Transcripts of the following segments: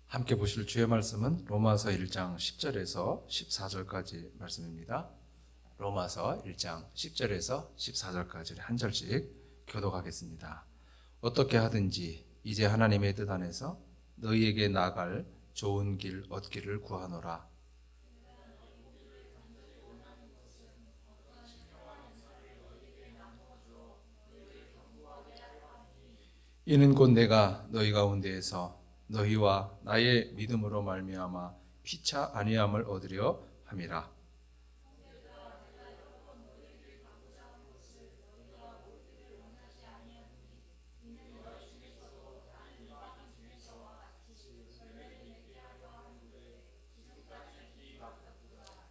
함께 보실 주의 말씀은 로마서 1장 10절에서 14절까지 말씀입니다. 로마서 1장 10절에서 14절까지 한 절씩 교독하겠습니다. 어떻게 하든지 이제 하나님의 뜻 안에서 너희에게 나아갈 좋은 길 얻기를 구하노라. 이는 곧 내가 너희 가운데에서 너희와 나의 믿음으로 말미암아 피차 아니함을 얻으려 함이라.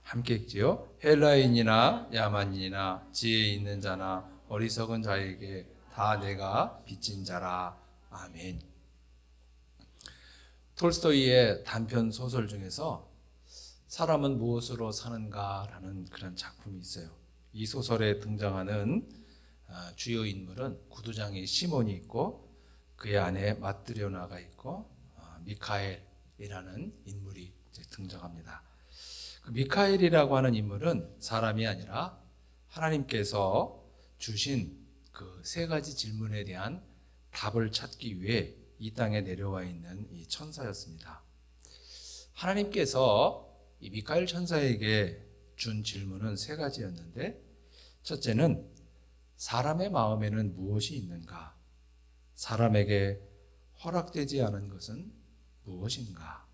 함께 읽지요. 헬라인이나 야만인이나 지혜 있는 자나 어리석은 자에게 다 내가 빚진 자라. 아멘. 톨스토이의 단편 소설 중에서 사람은 무엇으로 사는가라는 그런 작품이 있어요. 이 소설에 등장하는 주요 인물은 구두장이 시몬이 있고 그의 아내 마트리오나가 있고 미카엘이라는 인물이 등장합니다. 그 미카엘이라고 하는 인물은 사람이 아니라 하나님께서 주신 그 세 가지 질문에 대한 답을 찾기 위해 이 땅에 내려와 있는 이 천사였습니다. 하나님께서 이 미카엘 천사에게 준 질문은 세 가지였는데, 첫째는 사람의 마음에는 무엇이 있는가? 사람에게 허락되지 않은 것은 무엇인가?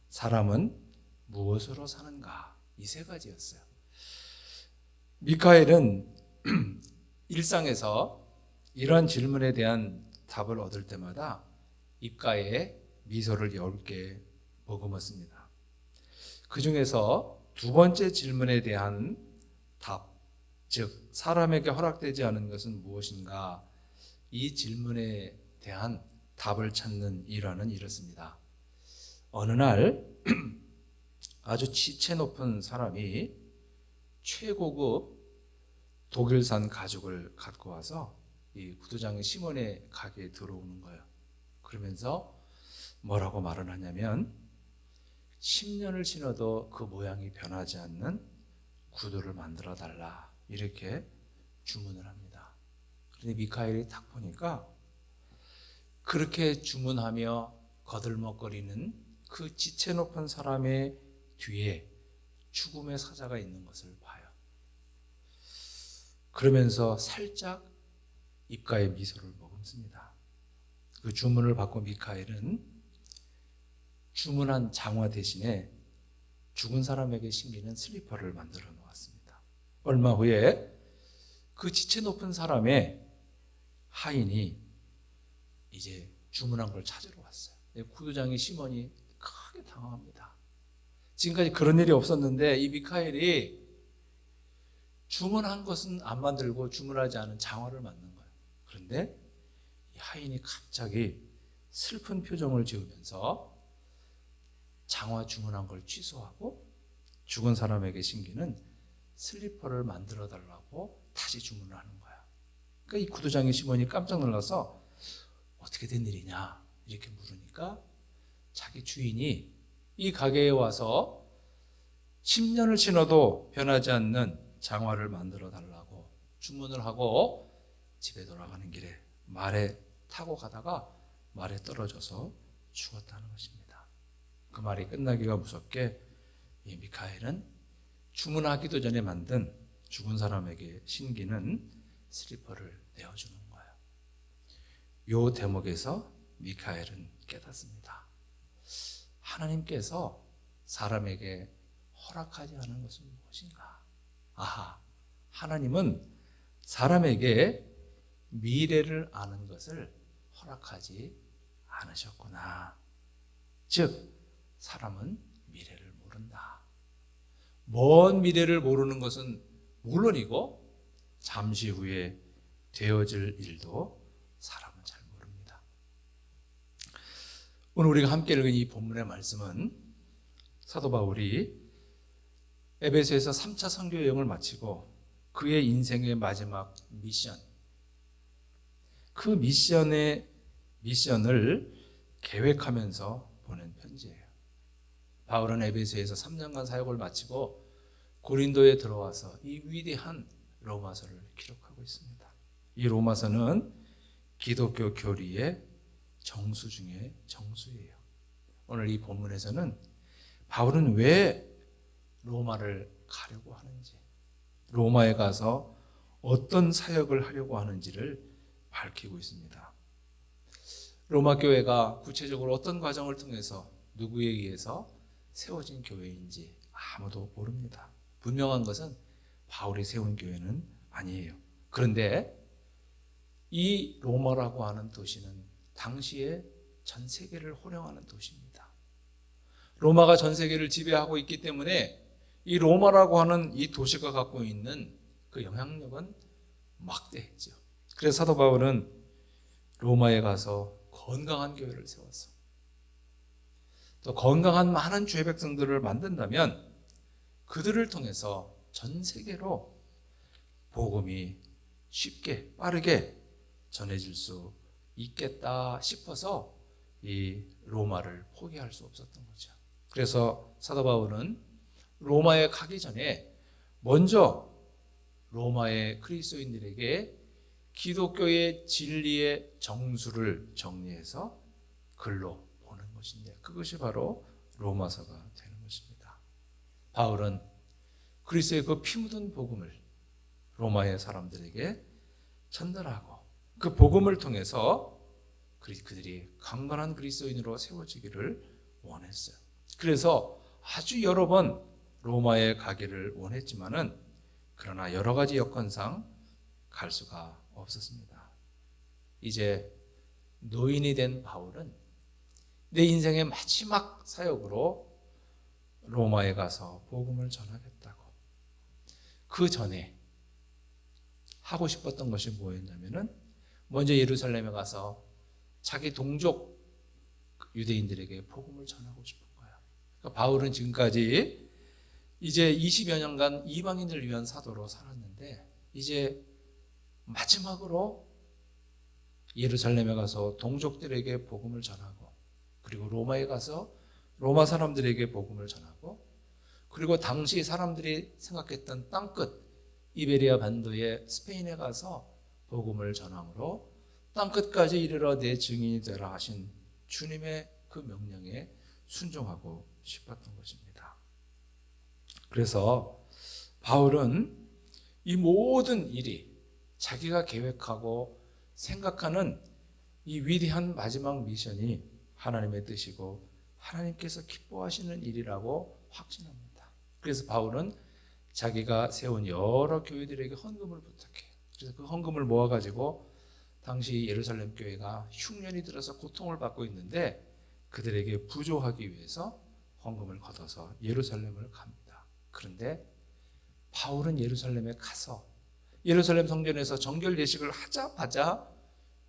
사람은 무엇으로 사는가? 이 세 가지였어요. 미카엘은 일상에서 이런 질문에 대한 답을 얻을 때마다 입가에 미소를 10개 머금었습니다. 그 중에서 두 번째 질문에 대한 답, 즉 사람에게 허락되지 않은 것은 무엇인가? 이 질문에 대한 답을 찾는 일화는 이렇습니다. 어느 날 아주 지체 높은 사람이 최고급 독일산 가죽을 갖고 와서 이 구두장 시몬의 가게에 들어오는 거예요. 그러면서 뭐라고 말을 하냐면 10년을 지나도 그 모양이 변하지 않는 구두를 만들어 달라, 이렇게 주문을 합니다. 그런데 미카엘이 딱 보니까 그렇게 주문하며 거들먹거리는 그 지체 높은 사람의 뒤에 죽음의 사자가 있는 것을 봐요. 그러면서 살짝 입가에 미소를 머금습니다. 그 주문을 받고 미카엘은 주문한 장화 대신에 죽은 사람에게 신기는 슬리퍼를 만들어 놓았습니다. 얼마 후에 그 지체 높은 사람의 하인이 이제 주문한 걸 찾으러 왔어요. 구두장이 시몬이 크게 당황합니다. 지금까지 그런 일이 없었는데 이 미카엘이 주문한 것은 안 만들고 주문하지 않은 장화를 만든 거예요. 그런데 이 하인이 갑자기 슬픈 표정을 지으면서 장화 주문한 걸 취소하고 죽은 사람에게 신기는 슬리퍼를 만들어 달라고 다시 주문을 하는 거야. 그러니까 이 구두장의 시몬이 깜짝 놀라서 어떻게 된 일이냐 이렇게 물으니까 자기 주인이 이 가게에 와서 10년을 지나도 변하지 않는 장화를 만들어 달라고 주문을 하고 집에 돌아가는 길에 말에 타고 가다가 말에 떨어져서 죽었다는 것입니다. 그 말이 끝나기가 무섭게 이 미카엘은 주문하기도 전에 만든 죽은 사람에게 신기는 슬리퍼를 내어주는 거예요. 이 대목에서 미카엘은 깨닫습니다. 하나님께서 사람에게 허락하지 않은 것은 무엇인가? 아하, 하나님은 사람에게 미래를 아는 것을 허락하지 않으셨구나. 즉, 사람은 미래를 모른다. 먼 미래를 모르는 것은 물론이고 잠시 후에 되어질 일도 사람은 잘 모릅니다. 오늘 우리가 함께 읽은 이 본문의 말씀은 사도 바울이 에베소에서 3차 선교 여행을 마치고 그의 인생의 마지막 미션, 그 미션을 계획하면서 보낸 편지예요. 바울은 에베소에서 3년간 사역을 마치고 고린도에 들어와서 이 위대한 로마서를 기록하고 있습니다. 이 로마서는 기독교 교리의 정수 중에 정수예요. 오늘 이 본문에서는 바울은 왜 로마를 가려고 하는지, 로마에 가서 어떤 사역을 하려고 하는지를 밝히고 있습니다. 로마 교회가 구체적으로 어떤 과정을 통해서 누구에 의해서 세워진 교회인지 아무도 모릅니다. 분명한 것은 바울이 세운 교회는 아니에요. 그런데 이 로마라고 하는 도시는 당시에 전 세계를 호령하는 도시입니다. 로마가 전 세계를 지배하고 있기 때문에 이 로마라고 하는 이 도시가 갖고 있는 그 영향력은 막대했죠. 그래서 사도 바울은 로마에 가서 건강한 교회를 세웠어. 또 건강한 많은 주의 백성들을 만든다면 그들을 통해서 전 세계로 복음이 쉽게 빠르게 전해질 수 있겠다 싶어서 이 로마를 포기할 수 없었던 거죠. 그래서 사도 바울은 로마에 가기 전에 먼저 로마의 그리스도인들에게 기독교의 진리의 정수를 정리해서 글로 보는 것인데 그것이 바로 로마서가 되는 것입니다. 바울은 그리스도의 그 피 묻은 복음을 로마의 사람들에게 전달하고 그 복음을 통해서 그들이 강건한 그리스도인으로 세워지기를 원했어요. 그래서 아주 여러 번 로마에 가기를 원했지만은 그러나 여러 가지 여건상 갈 수가 없었습니다. 이제 노인이 된 바울은 내 인생의 마지막 사역으로 로마에 가서 복음을 전하겠다고. 그 전에 하고 싶었던 것이 뭐였냐면은 먼저 예루살렘에 가서 자기 동족 유대인들에게 복음을 전하고 싶은 거예요. 그러니까 바울은 지금까지 이제 20여 년간 이방인을 위한 사도로 살았는데 이제 마지막으로 예루살렘에 가서 동족들에게 복음을 전하고 그리고 로마에 가서 로마 사람들에게 복음을 전하고 그리고 당시 사람들이 생각했던 땅끝 이베리아 반도의 스페인에 가서 복음을 전함으로 땅끝까지 이르러 내 증인이 되라 하신 주님의 그 명령에 순종하고 싶었던 것입니다. 그래서 바울은 이 모든 일이 자기가 계획하고 생각하는 이 위대한 마지막 미션이 하나님의 뜻이고 하나님께서 기뻐하시는 일이라고 확신합니다. 그래서 바울은 자기가 세운 여러 교회들에게 헌금을 부탁해요. 그래서 그 헌금을 모아가지고 당시 예루살렘 교회가 흉년이 들어서 고통을 받고 있는데 그들에게 부조하기 위해서 헌금을 걷어서 예루살렘을 갑니다. 그런데 바울은 예루살렘에 가서 예루살렘 성전에서 정결 예식을 하자마자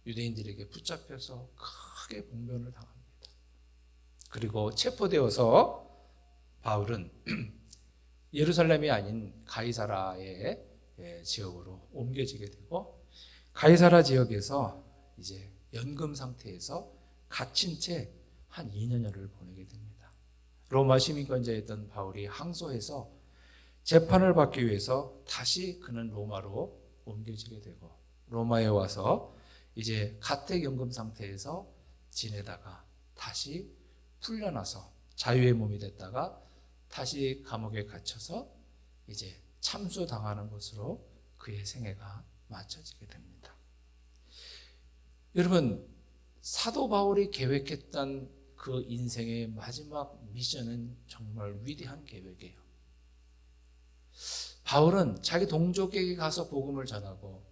유대인들에게 붙잡혀서 크게 봉변을 당합니다. 그리고 체포되어서 바울은 예루살렘이 아닌 가이사라의 지역으로 옮겨지게 되고 가이사라 지역에서 이제 연금 상태에서 갇힌 채 한 2년여를 보내게 됩니다. 로마 시민권자였던 바울이 항소해서 재판을 받기 위해서 다시 그는 로마로 옮겨지게 되고 로마에 와서 이제 가택연금 상태에서 지내다가 다시 풀려나서 자유의 몸이 됐다가 다시 감옥에 갇혀서 이제 참수당하는 것으로 그의 생애가 마쳐지게 됩니다. 여러분, 사도 바울이 계획했던 그 인생의 마지막 미션은 정말 위대한 계획이에요. 바울은 자기 동족에게 가서 복음을 전하고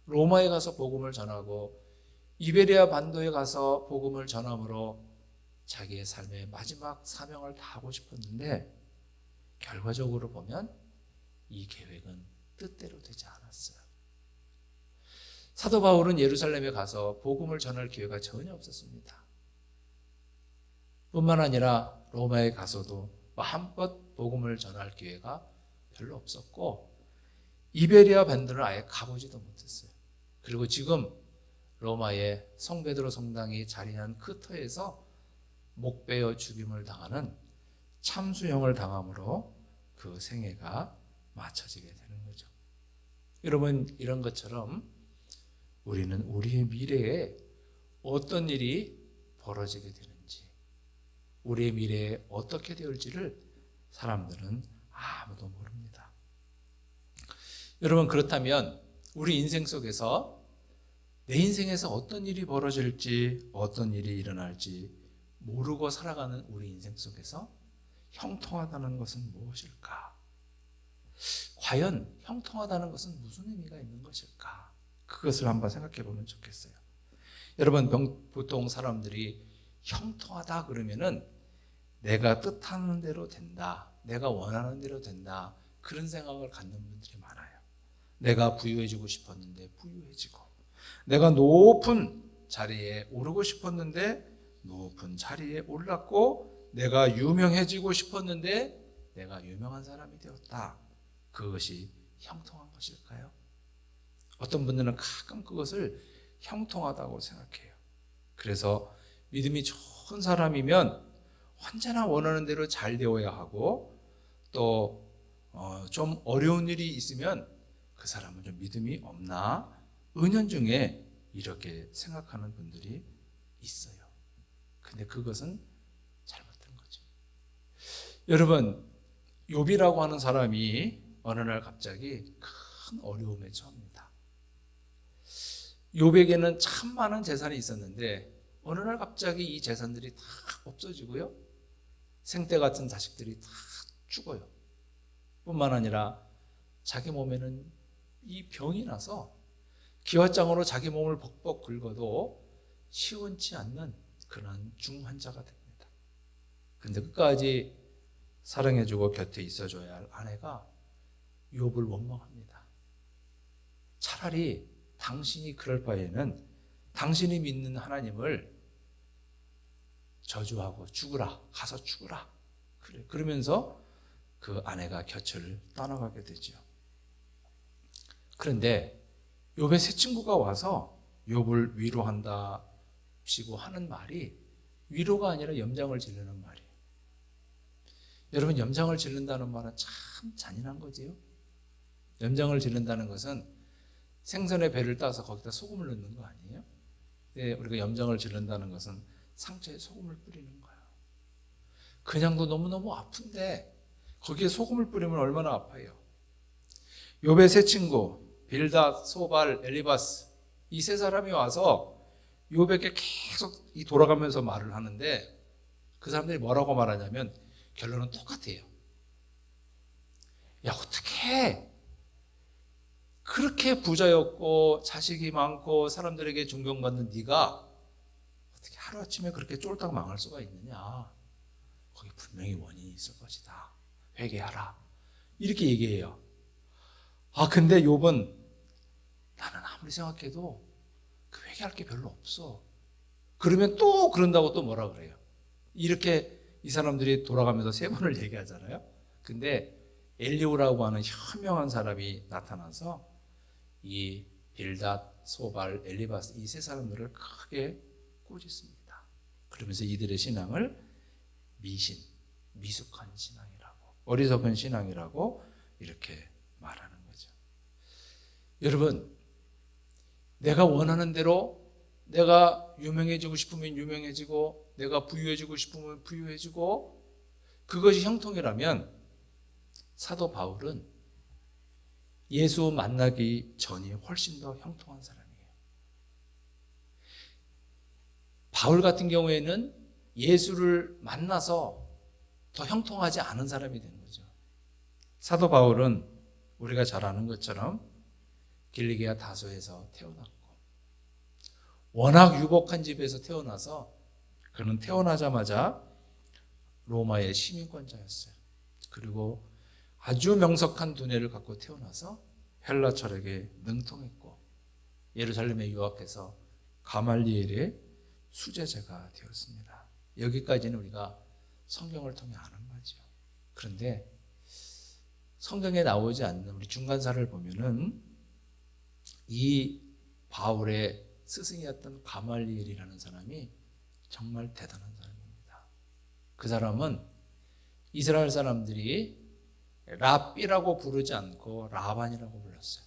로마에 가서 복음을 전하고 이베리아 반도에 가서 복음을 전함으로 자기의 삶의 마지막 사명을 다하고 싶었는데 결과적으로 보면 이 계획은 뜻대로 되지 않았어요. 사도 바울은 예루살렘에 가서 복음을 전할 기회가 전혀 없었습니다. 뿐만 아니라 로마에 가서도 마음껏 복음을 전할 기회가 별로 없었고 이베리아 반도를 아예 가보지도 못했어요. 그리고 지금 로마의 성 베드로 성당이 자리한 그 터에서 목베어 죽임을 당하는 참수형을 당함으로 그 생애가 맞춰지게 되는 거죠. 여러분, 이런 것처럼 우리는 우리의 미래에 어떤 일이 벌어지게 되는지, 우리의 미래에 어떻게 되올지를 사람들은 아무도 모릅니다. 여러분, 그렇다면 우리 인생 속에서 내 인생에서 어떤 일이 벌어질지, 어떤 일이 일어날지 모르고 살아가는 우리 인생 속에서 형통하다는 것은 무엇일까? 과연 형통하다는 것은 무슨 의미가 있는 것일까? 그것을 한번 생각해 보면 좋겠어요. 여러분, 보통 사람들이 형통하다 그러면은 내가 뜻하는 대로 된다, 내가 원하는 대로 된다, 그런 생각을 갖는 분들이 많아요. 내가 부유해지고 싶었는데 부유해지고, 내가 높은 자리에 오르고 싶었는데 높은 자리에 올랐고, 내가 유명해지고 싶었는데 내가 유명한 사람이 되었다. 그것이 형통한 것일까요? 어떤 분들은 가끔 그것을 형통하다고 생각해요. 그래서 믿음이 좋은 사람이면 언제나 원하는 대로 잘 되어야 하고, 또 좀 어려운 일이 있으면 그 사람은 좀 믿음이 없나? 은연중에 이렇게 생각하는 분들이 있어요. 근데 그것은 잘못된 거죠. 여러분, 욥이라고 하는 사람이 어느 날 갑자기 큰 어려움에 처합니다. 욥에게는 참 많은 재산이 있었는데 어느 날 갑자기 이 재산들이 다 없어지고요, 생떼 같은 자식들이 다 죽어요. 뿐만 아니라 자기 몸에는 이 병이 나서 기왓장으로 자기 몸을 벅벅 긁어도 시원치 않는 그런 중환자가 됩니다. 근데 끝까지 사랑해주고 곁에 있어줘야 할 아내가 욥을 원망합니다. 차라리 당신이 그럴 바에는 당신이 믿는 하나님을 저주하고 죽으라, 가서 죽으라. 그러면서 그 아내가 곁을 떠나가게 되죠. 그런데 욥의 세 친구가 와서 욥을 위로한다시고 하는 말이 위로가 아니라 염장을 지르는 말이에요. 여러분, 염장을 지른다는 말은 참 잔인한 거지요. 염장을 지른다는 것은 생선의 배를 따서 거기다 소금을 넣는 거 아니에요? 근데 우리가 염장을 지른다는 것은 상처에 소금을 뿌리는 거예요. 그냥도 너무너무 아픈데 거기에 소금을 뿌리면 얼마나 아파요. 욥의 세 친구 빌닷, 소발, 엘리바스, 이 세 사람이 와서 욥에게 계속 돌아가면서 말을 하는데 그 사람들이 뭐라고 말하냐면 결론은 똑같아요. 야, 어떻게 그렇게 부자였고 자식이 많고 사람들에게 존경받는 네가 어떻게 하루아침에 그렇게 쫄딱 망할 수가 있느냐. 거기 분명히 원인이 있을 것이다. 회개하라. 이렇게 얘기해요. 근데 욥은 나는 아무리 생각해도 그 회개할 게 별로 없어. 그러면 또 그런다고 또 뭐라 그래요. 이렇게 이 사람들이 돌아가면서 세 번을 얘기하잖아요. 근데 엘리후라고 하는 현명한 사람이 나타나서 이 빌닷, 소발, 엘리바스 이 세 사람들을 크게 꾸짖습니다. 그러면서 이들의 신앙을 미숙한 신앙이라고, 어리석은 신앙이라고 이렇게 말하는 거죠. 여러분, 내가 원하는 대로 내가 유명해지고 싶으면 유명해지고 내가 부유해지고 싶으면 부유해지고 그것이 형통이라면 사도 바울은 예수 만나기 전이 훨씬 더 형통한 사람이에요. 바울 같은 경우에는 예수를 만나서 더 형통하지 않은 사람이 된 거죠. 사도 바울은 우리가 잘 아는 것처럼 길리기아 다소에서 태어났고 워낙 유복한 집에서 태어나서 그는 태어나자마자 로마의 시민권자였어요. 그리고 아주 명석한 두뇌를 갖고 태어나서 헬라 철학에 능통했고 예루살렘에 유학해서 가말리엘의 수제자가 되었습니다. 여기까지는 우리가 성경을 통해 아는 거죠. 그런데 성경에 나오지 않는 우리 중간사를 보면은 이 바울의 스승이었던 가말리엘이라는 사람이 정말 대단한 사람입니다. 그 사람은 이스라엘 사람들이 랍비라고 부르지 않고 라반이라고 불렀어요.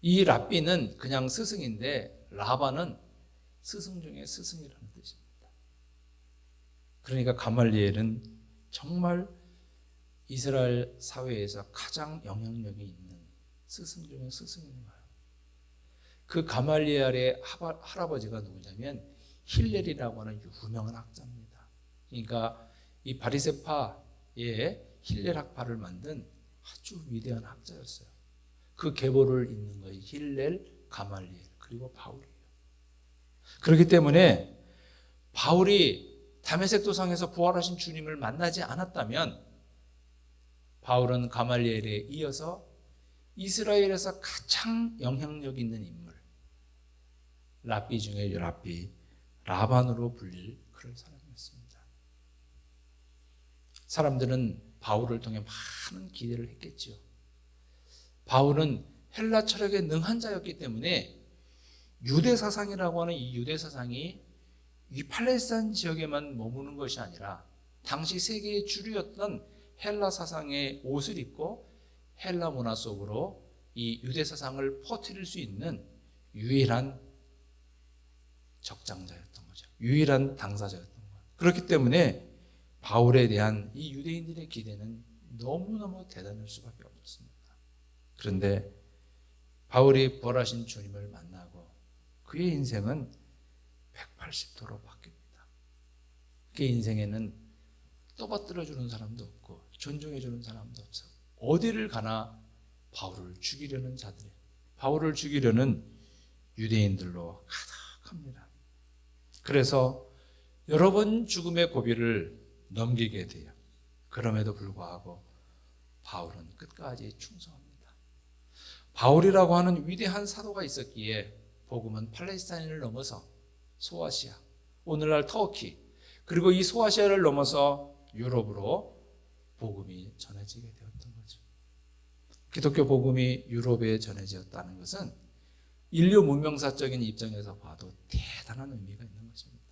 이 랍비는 그냥 스승인데 라반은 스승 중에 스승이라는 뜻입니다. 그러니까 가말리엘은 정말 이스라엘 사회에서 가장 영향력이 있는 스승 중에 스승인 거예요. 그 가말리엘의 할아버지가 누구냐면 힐렐이라고 하는 유명한 학자입니다. 그러니까 이 바리새파의 힐렐 학파를 만든 아주 위대한 학자였어요. 그 계보를 잇는 것이 힐렐, 가말리엘 그리고 바울이에요. 그렇기 때문에 바울이 다메섹 도상에서 부활하신 주님을 만나지 않았다면 바울은 가말리엘에 이어서 이스라엘에서 가장 영향력 있는 인물, 랍비 중에 랍비, 라반으로 불릴 그런 사람이었습니다. 사람들은 바울을 통해 많은 기대를 했겠죠. 바울은 헬라 철학에 능한 자였기 때문에 유대 사상이라고 하는 이 유대 사상이 이 팔레스타인 지역에만 머무는 것이 아니라 당시 세계의 주류였던 헬라 사상의 옷을 입고 헬라 문화 속으로 이 유대 사상을 퍼뜨릴 수 있는 유일한 적장자였던 거죠. 유일한 당사자였던 거예요. 그렇기 때문에 바울에 대한 이 유대인들의 기대는 너무너무 대단할 수밖에 없었습니다. 그런데 바울이 부활하신 주님을 만나고 그의 인생은 180도로 바뀝니다. 그의 인생에는 떠받들어주는 사람도 없고 존중해주는 사람도 없어요. 어디를 가나 바울을 죽이려는 자들이에요. 바울을 죽이려는 유대인들로 가득합니다. 그래서 여러 번 죽음의 고비를 넘기게 돼요. 그럼에도 불구하고 바울은 끝까지 충성합니다. 바울이라고 하는 위대한 사도가 있었기에 복음은 팔레스타인을 넘어서 소아시아, 오늘날 터키, 그리고 이 소아시아를 넘어서 유럽으로 복음이 전해지게 되었던 거죠. 기독교 복음이 유럽에 전해졌다는 것은 인류 문명사적인 입장에서 봐도 대단한 의미가 있는 것입니다.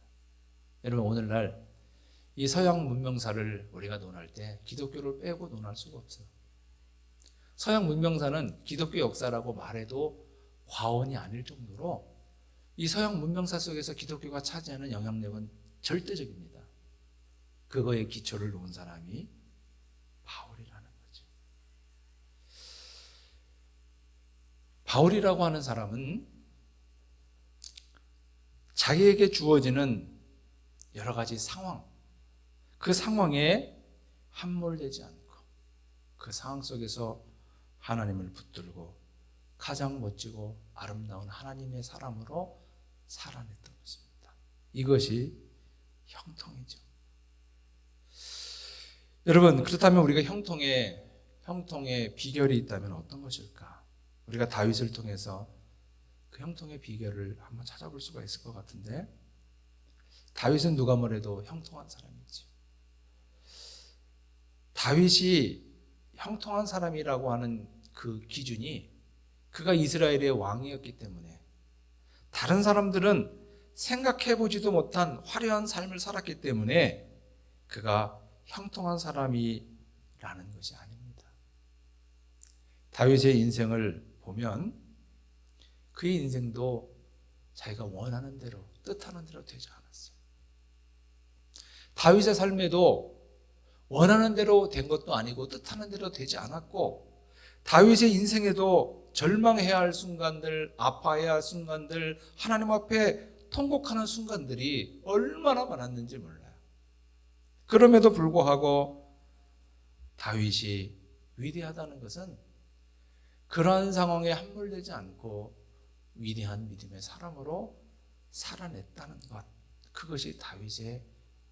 여러분, 오늘날 이 서양 문명사를 우리가 논할 때 기독교를 빼고 논할 수가 없어요. 서양 문명사는 기독교 역사라고 말해도 과언이 아닐 정도로 이 서양 문명사 속에서 기독교가 차지하는 영향력은 절대적입니다. 그거에 기초를 놓은 사람이 바울이라는 거죠. 바울이라고 하는 사람은 자기에게 주어지는 여러 가지 상황, 그 상황에 함몰되지 않고 그 상황 속에서 하나님을 붙들고 가장 멋지고 아름다운 하나님의 사람으로 살아냈던 것입니다. 이것이 형통이죠. 여러분, 그렇다면 우리가 형통의 비결이 있다면 어떤 것일까? 우리가 다윗을 통해서 그 형통의 비결을 한번 찾아볼 수가 있을 것 같은데, 다윗은 누가 뭐래도 형통한 사람이지. 다윗이 형통한 사람이라고 하는 그 기준이 그가 이스라엘의 왕이었기 때문에, 다른 사람들은 생각해보지도 못한 화려한 삶을 살았기 때문에 그가 형통한 사람이라는 것이 아닙니다. 다윗의 인생을 보면 그의 인생도 자기가 원하는 대로, 뜻하는 대로 되지 않았어요. 다윗의 삶에도 원하는 대로 된 것도 아니고 뜻하는 대로 되지 않았고, 다윗의 인생에도 절망해야 할 순간들, 아파해야 할 순간들, 하나님 앞에 통곡하는 순간들이 얼마나 많았는지 몰라요. 그럼에도 불구하고 다윗이 위대하다는 것은 그러한 상황에 함몰되지 않고 위대한 믿음의 사람으로 살아냈다는 것, 그것이 다윗의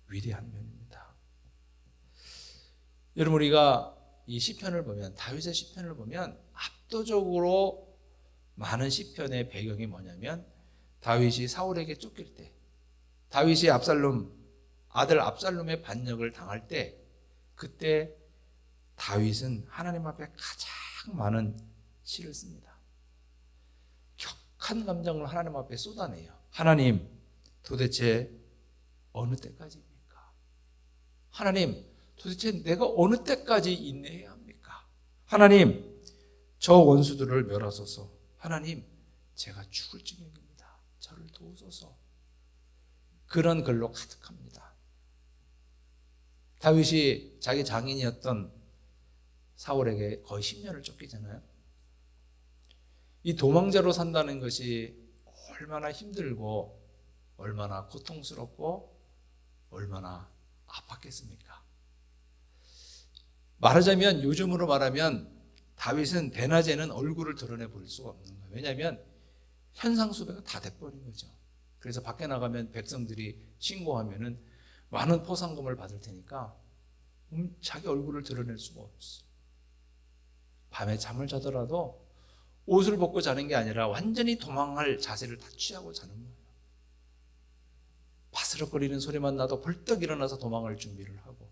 위대한 면입니다. 여러분, 우리가 이 시편을 보면, 다윗의 시편을 보면 압도적으로 많은 시편의 배경이 뭐냐면, 다윗이 사울에게 쫓길 때, 다윗이 아들 압살롬의 반역을 당할 때, 그때 다윗은 하나님 앞에 가장 많은 시를 씁니다. 격한 감정을 하나님 앞에 쏟아내요. 하나님, 도대체 어느 때까지입니까? 하나님, 도대체 내가 어느 때까지 인내해야 합니까? 하나님, 저 원수들을 멸하소서. 하나님, 제가 죽을 지경입니다. 저를 도우소서. 그런 글로 가득합니다. 다윗이 자기 장인이었던 사울에게 거의 10년을 쫓기잖아요. 이 도망자로 산다는 것이 얼마나 힘들고 얼마나 고통스럽고 얼마나 아팠겠습니까? 말하자면, 요즘으로 말하면 다윗은 대낮에는 얼굴을 드러내 볼 수가 없는 거예요. 왜냐하면 현상수배가 다 돼버린 거죠. 그래서 밖에 나가면 백성들이 신고하면은 많은 포상금을 받을 테니까 자기 얼굴을 드러낼 수가 없어. 밤에 잠을 자더라도 옷을 벗고 자는 게 아니라 완전히 도망할 자세를 다 취하고 자는 거예요. 바스럭거리는 소리만 나도 벌떡 일어나서 도망할 준비를 하고,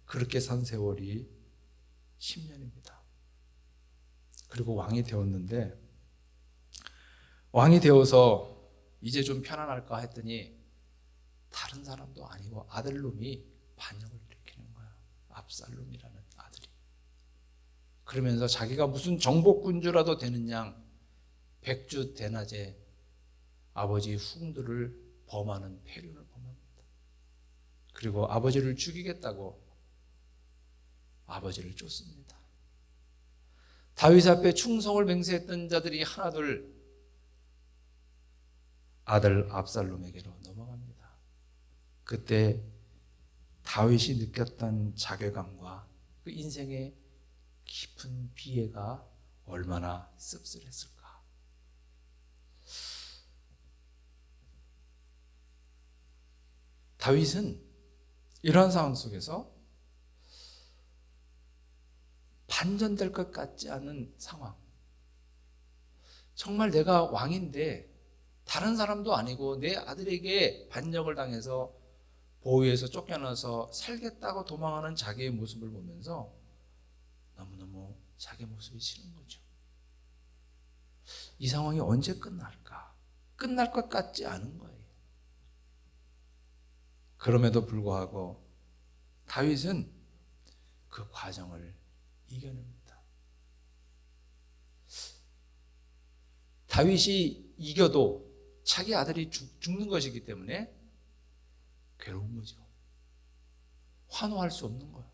그렇게 산 세월이 10년입니다. 그리고 왕이 되었는데, 왕이 되어서 이제 좀 편안할까 했더니 다른 사람도 아니고 아들놈이 반역을 일으키는 거야. 압살롬이라는 아들이. 그러면서 자기가 무슨 정복군주라도 되는 양 백주 대낮에 아버지 후궁들을 범하는 폐륜을 범합니다. 그리고 아버지를 죽이겠다고 아버지를 쫓습니다. 다윗 앞에 충성을 맹세했던 자들이 하나둘 아들 압살롬에게로 넘어갑니다. 그때 다윗이 느꼈던 자괴감과 그 인생의 깊은 비애가 얼마나 씁쓸했을까. 다윗은 이러한 상황 속에서 반전될 것 같지 않은 상황, 정말 내가 왕인데 다른 사람도 아니고 내 아들에게 반역을 당해서 보위에서 쫓겨나서 살겠다고 도망하는 자기의 모습을 보면서 너무너무 자기 모습이 싫은 거죠. 이 상황이 언제 끝날까? 끝날 것 같지 않은 거예요. 그럼에도 불구하고 다윗은 그 과정을 이겨냅니다. 다윗이 이겨도 자기 아들이 죽는 것이기 때문에 괴로운 거죠. 환호할 수 없는 거예요.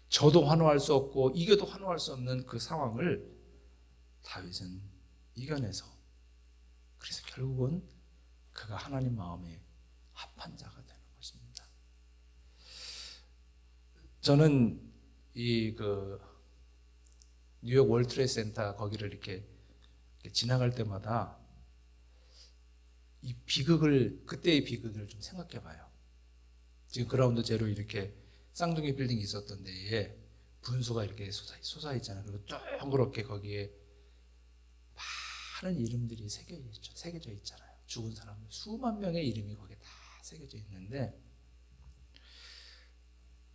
저도 환호할 수 없고 이겨도 환호할 수 없는 그 상황을 다윗은 이겨내서, 그래서 결국은 그가 하나님 마음에 합한 자가 되는 것입니다. 저는 뉴욕 월트레이드 센터 거기를 이렇게 지나갈 때마다 이 그때의 비극을 좀 생각해 봐요. 지금 그라운드 제로 이렇게 쌍둥이 빌딩이 있었던 데에 분수가 이렇게 솟아있잖아요. 그리고 동그랗게 거기에 많은 이름들이 새겨져 있잖아요. 죽은 사람들 수만 명의 이름이 거기에 다 새겨져 있는데,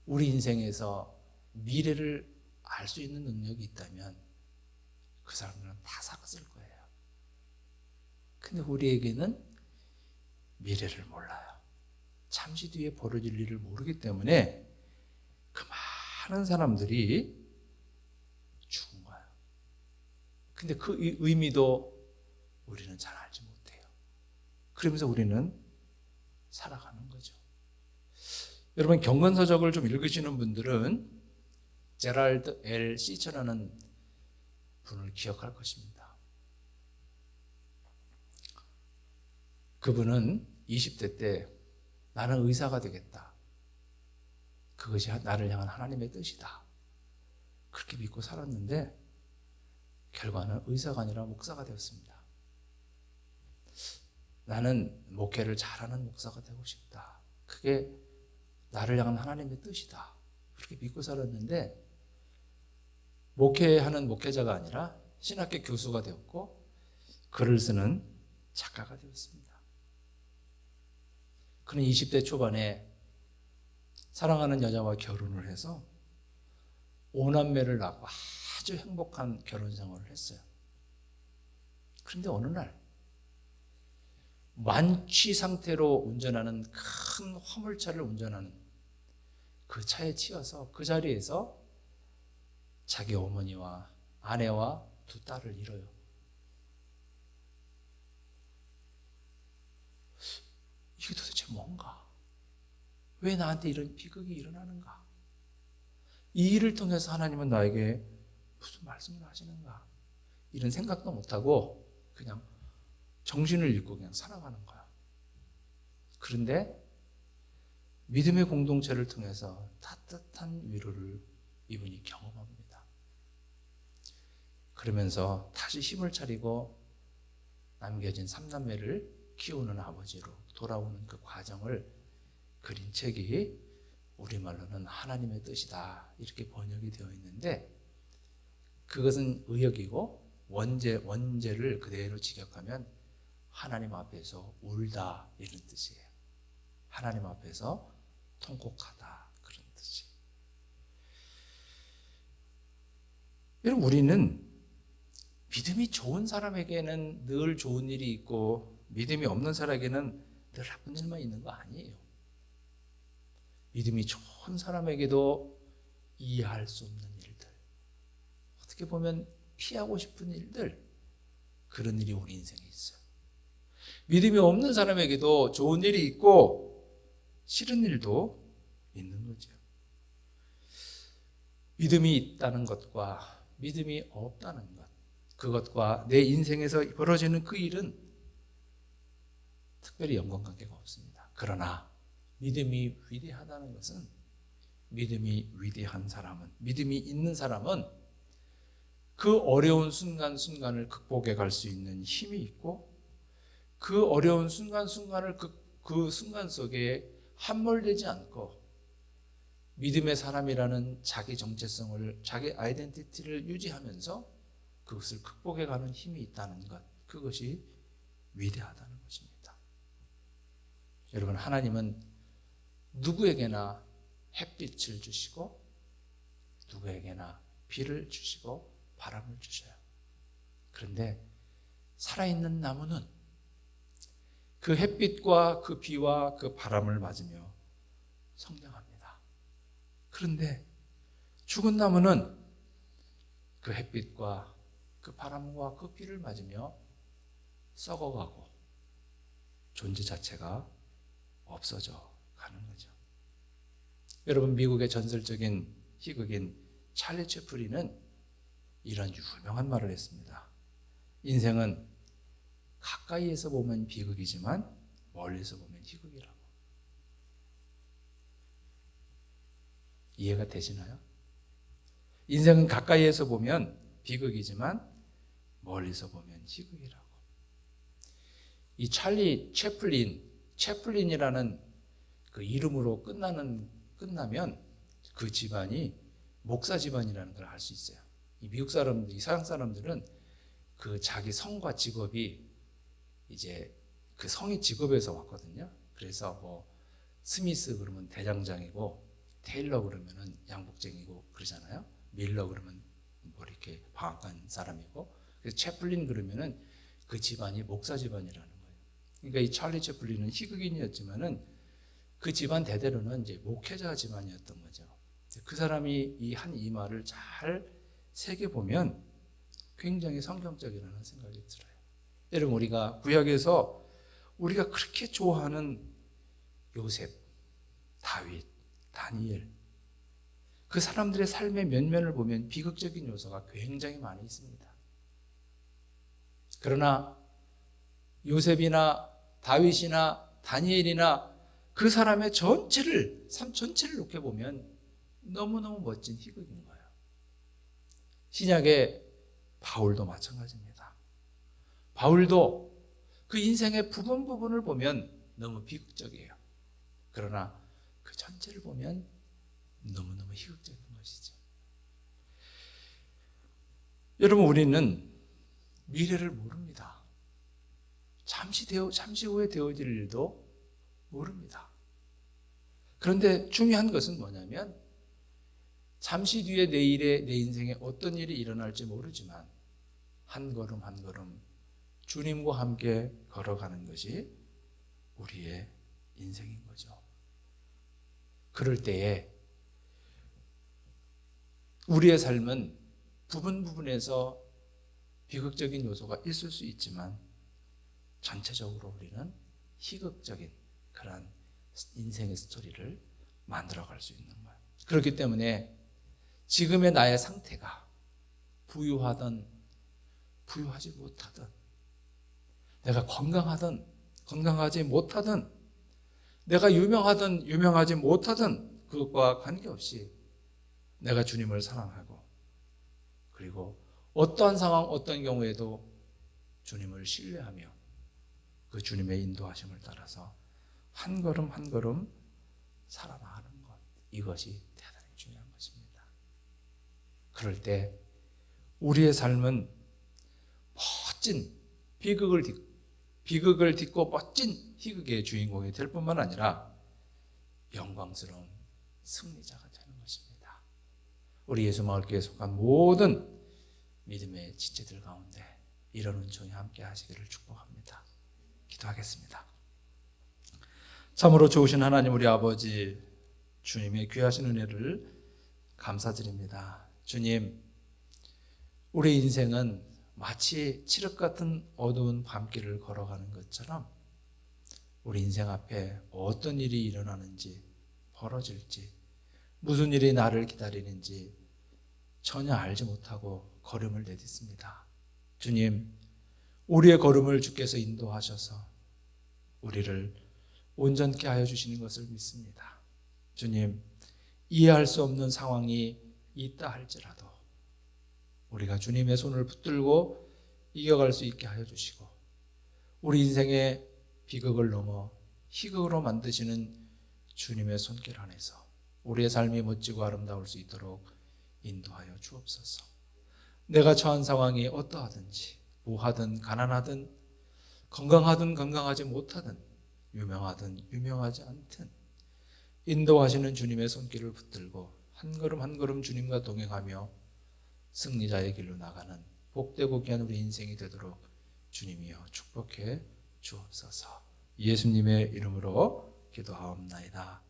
우리 인생에서 미래를 알 수 있는 능력이 있다면 그 사람들은 다 살았을 거예요. 근데 우리에게는 미래를 몰라요. 잠시 뒤에 벌어질 일을 모르기 때문에 그 많은 사람들이 죽은 거예요. 근데 그 의미도 우리는 잘 알지 못해요. 그러면서 우리는 살아가는 거죠. 여러분, 경건서적을 좀 읽으시는 분들은 제랄드 L. 시처라는 분을 기억할 것입니다. 그분은 20대 때 나는 의사가 되겠다, 그것이 나를 향한 하나님의 뜻이다, 그렇게 믿고 살았는데 결과는 의사가 아니라 목사가 되었습니다. 나는 목회를 잘하는 목사가 되고 싶다, 그게 나를 향한 하나님의 뜻이다, 그렇게 믿고 살았는데 목회하는 목회자가 아니라 신학교 교수가 되었고 글을 쓰는 작가가 되었습니다. 그는 20대 초반에 사랑하는 여자와 결혼을 해서 5남매를 낳고 아주 행복한 결혼 생활을 했어요. 그런데 어느 날 만취 상태로 운전하는 큰 화물차를 운전하는 그 차에 치여서 그 자리에서 자기 어머니와 아내와 두 딸을 잃어요. 이게 도대체 뭔가? 왜 나한테 이런 비극이 일어나는가? 이 일을 통해서 하나님은 나에게 무슨 말씀을 하시는가? 이런 생각도 못하고 그냥 정신을 잃고 그냥 살아가는 거야. 그런데 믿음의 공동체를 통해서 따뜻한 위로를 이분이 경험합니다. 그러면서 다시 힘을 차리고 남겨진 3남매를 키우는 아버지로 돌아오는 그 과정을 그린 책이 우리말로는 하나님의 뜻이다 이렇게 번역이 되어 있는데, 그것은 의역이고 원제를 그대로 직역하면 하나님 앞에서 울다 이런 뜻이에요. 하나님 앞에서 통곡하다 그런 뜻이. 여러분, 우리는 믿음이 좋은 사람에게는 늘 좋은 일이 있고 믿음이 없는 사람에게는 늘 나쁜 일만 있는 거 아니에요. 믿음이 좋은 사람에게도 이해할 수 없는 일들, 어떻게 보면 피하고 싶은 일들, 그런 일이 우리 인생에 있어요. 믿음이 없는 사람에게도 좋은 일이 있고 싫은 일도 있는 거죠. 믿음이 있다는 것과 믿음이 없다는 것, 그것과 내 인생에서 벌어지는 그 일은 특별히 연관관계가 없습니다. 그러나 믿음이 위대하다는 것은, 믿음이 위대한 사람은, 믿음이 있는 사람은 그 어려운 순간순간을 극복해 갈 수 있는 힘이 있고, 그 어려운 순간순간을 그 순간 속에 함몰되지 않고 믿음의 사람이라는 자기 정체성을, 자기 아이덴티티를 유지하면서 그것을 극복해 가는 힘이 있다는 것, 그것이 위대하다는 것입니다. 여러분, 하나님은 누구에게나 햇빛을 주시고 누구에게나 비를 주시고 바람을 주셔요. 그런데 살아있는 나무는 그 햇빛과 그 비와 그 바람을 맞으며 성장합니다. 그런데 죽은 나무는 그 햇빛과 그 바람과 그 비를 맞으며 썩어가고 존재 자체가 없어져 가는 거죠. 여러분, 미국의 전설적인 희극인 찰리 채플린은 이런 유명한 말을 했습니다. 인생은 가까이에서 보면 비극이지만 멀리서 보면 희극이라고. 이해가 되시나요? 인생은 가까이에서 보면 비극이지만 멀리서 보면 희극이라고. 이 찰리 채플린이라는 그 이름으로 끝나면 그 집안이 목사 집안이라는 걸 알 수 있어요. 이 미국 사람들, 이 서양 사람들은 그 자기 성과 직업이 이제 그 성의 직업에서 왔거든요. 그래서 뭐 스미스 그러면 대장장이고, 테일러 그러면은 양복쟁이고 그러잖아요. 밀러 그러면 뭐 이렇게 방앗간 사람이고, 그래서 채플린 그러면은 그 집안이 목사 집안이라는 거예요. 그러니까 이 찰리 채플린은 희극인이었지만은 그 집안 대대로는 이제 목회자 집안이었던 거죠. 그 사람이 이 한 이 말을 잘 새겨보면 굉장히 성경적이라는 생각이 들어요. 여러분, 우리가 구약에서 우리가 그렇게 좋아하는 요셉, 다윗, 다니엘, 그 사람들의 삶의 면면을 보면 비극적인 요소가 굉장히 많이 있습니다. 그러나 요셉이나 다윗이나 다니엘이나 그 사람의 삶 전체를 놓게 보면 너무너무 멋진 희극인 거예요. 신약의 바울도 마찬가지입니다. 바울도 그 인생의 부분을 보면 너무 비극적이에요. 그러나 그 전체를 보면 너무너무 희극적인 것이죠. 여러분, 우리는 미래를 모릅니다. 잠시 후에 되어질 일도 모릅니다. 그런데 중요한 것은 뭐냐면, 잠시 뒤에 내일에 내 인생에 어떤 일이 일어날지 모르지만 한 걸음 한 걸음 주님과 함께 걸어가는 것이 우리의 인생인 거죠. 그럴 때에 우리의 삶은 부분에서 비극적인 요소가 있을 수 있지만 전체적으로 우리는 희극적인 그런 인생의 스토리를 만들어갈 수 있는 거예요. 그렇기 때문에 지금의 나의 상태가 부유하든 부유하지 못하든, 내가 건강하든 건강하지 못하든, 내가 유명하든 유명하지 못하든 그것과 관계없이 내가 주님을 사랑하고, 그리고 어떠한 상황 어떤 경우에도 주님을 신뢰하며 그 주님의 인도하심을 따라서 한 걸음 한 걸음 살아나가는 것, 이것이 대단히 중요한 것입니다. 그럴 때 우리의 삶은 멋진 비극을 딛고 멋진 희극의 주인공이 될 뿐만 아니라 영광스러운 승리자가 되는 것입니다. 우리 예수마을교회에 속한 모든 믿음의 지체들 가운데 이런 은총이 함께 하시기를 축복합니다. 기도하겠습니다. 참으로 좋으신 하나님 우리 아버지, 주님의 귀하신 은혜를 감사드립니다. 주님, 우리 인생은 마치 칠흑 같은 어두운 밤길을 걸어가는 것처럼 우리 인생 앞에 어떤 일이 일어나는지, 벌어질지, 무슨 일이 나를 기다리는지 전혀 알지 못하고 걸음을 내딛습니다. 주님, 우리의 걸음을 주께서 인도하셔서 우리를 온전케 하여 주시는 것을 믿습니다. 주님, 이해할 수 없는 상황이 있다 할지라도 우리가 주님의 손을 붙들고 이겨갈 수 있게 하여 주시고, 우리 인생의 비극을 넘어 희극으로 만드시는 주님의 손길 안에서 우리의 삶이 멋지고 아름다울 수 있도록 인도하여 주옵소서. 내가 처한 상황이 어떠하든지, 부하든 가난하든 건강하든 건강하지 못하든 유명하든 유명하지 않든 인도하시는 주님의 손길을 붙들고 한 걸음 한 걸음 주님과 동행하며 승리자의 길로 나가는 복되고 귀한 우리 인생이 되도록 주님이여 축복해 주옵소서. 예수님의 이름으로 기도하옵나이다.